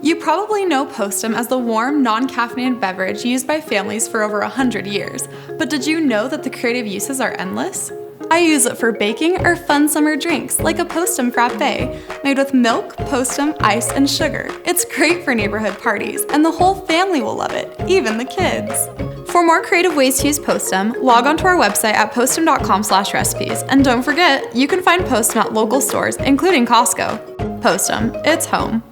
You probably know Postum as the warm, non-caffeinated beverage used by families for over 100 years, but did you know that the creative uses are endless? I use it for baking or fun summer drinks like a Postum Frappe, made with milk, Postum, ice, and sugar. It's great for neighborhood parties, and the whole family will love it, even the kids. For more creative ways to use Postum, log on to our website at postum.com/recipes, and don't forget, you can find Postum at local stores, including Costco. Postum, it's home.